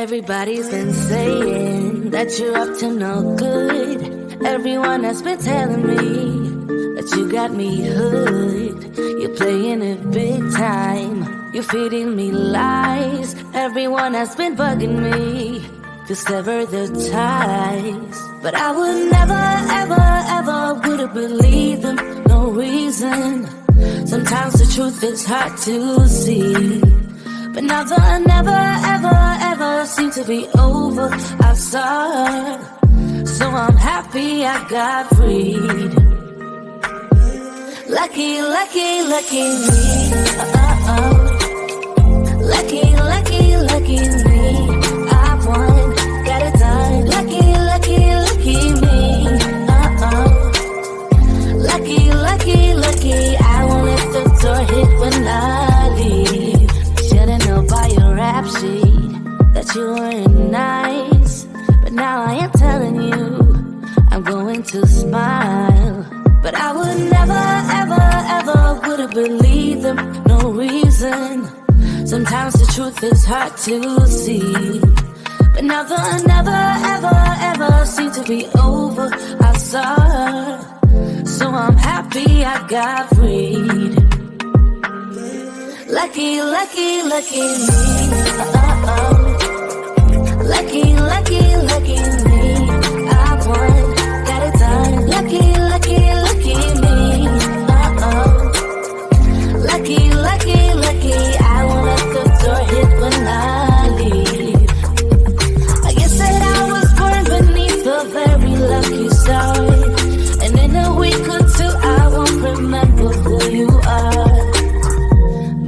Everybody's been saying that you're up to no good. Everyone has been telling me that you got me hooked. You're playing it big time. You're feeding me lies. Everyone has been bugging me to sever the ties. But I would never, ever, ever would have believed them. No reason. Sometimes the truth is hard to see. But now the never, ever, ever seem to be over. I saw her, so I'm happy I got freed. Lucky, lucky, lucky me. Lucky, lucky, lucky me. I won, got it done. Lucky, lucky, lucky me. Lucky, lucky, lucky. I won't let the door hit when I leave. Should've known by your rap sheet that you weren't nice. But now I am telling you, I'm going to smile. But I would never, ever, ever would have believed them. No reason. Sometimes the truth is hard to see. But now the never, ever, ever seem to be over. I saw her, so I'm happy I got freed. Lucky, lucky, lucky me. Lucky, lucky, lucky me. I won, got it done. Lucky, lucky, lucky me. Lucky, lucky, lucky. I won't let the door hit when I leave. I guess that I was born beneath a very lucky star. And in a week or two I won't remember who you are.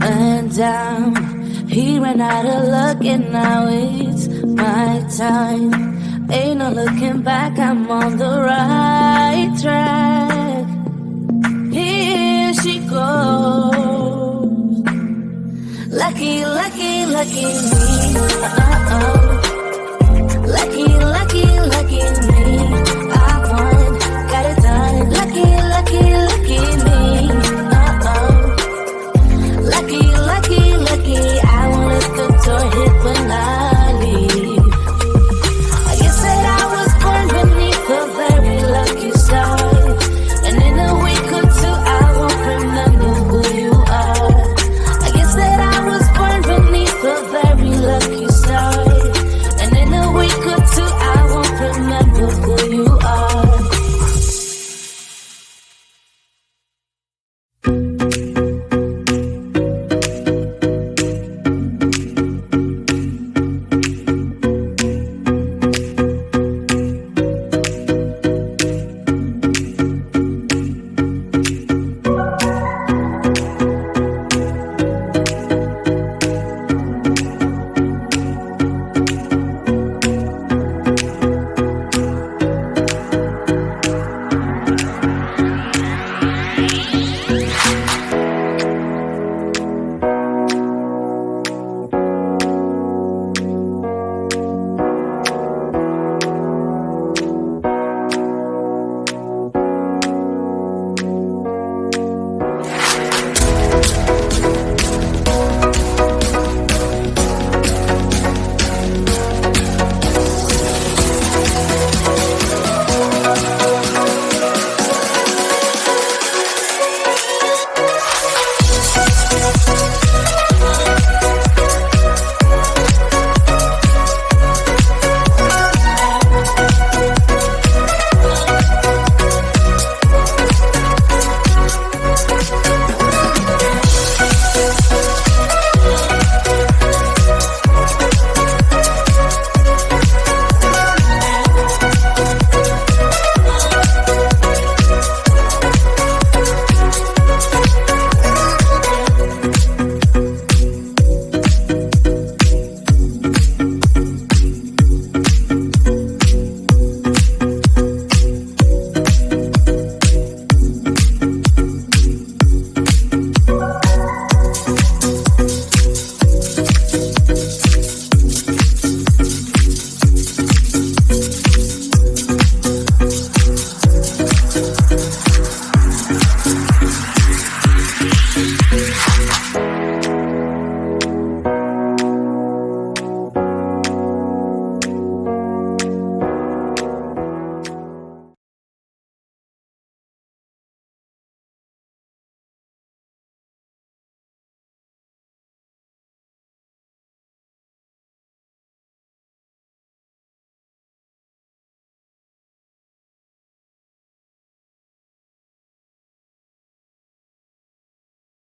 Man down, he ran out of luck and now it's my time. Ain't no looking back, I'm on the right track. Here she goes. Lucky, lucky, lucky me.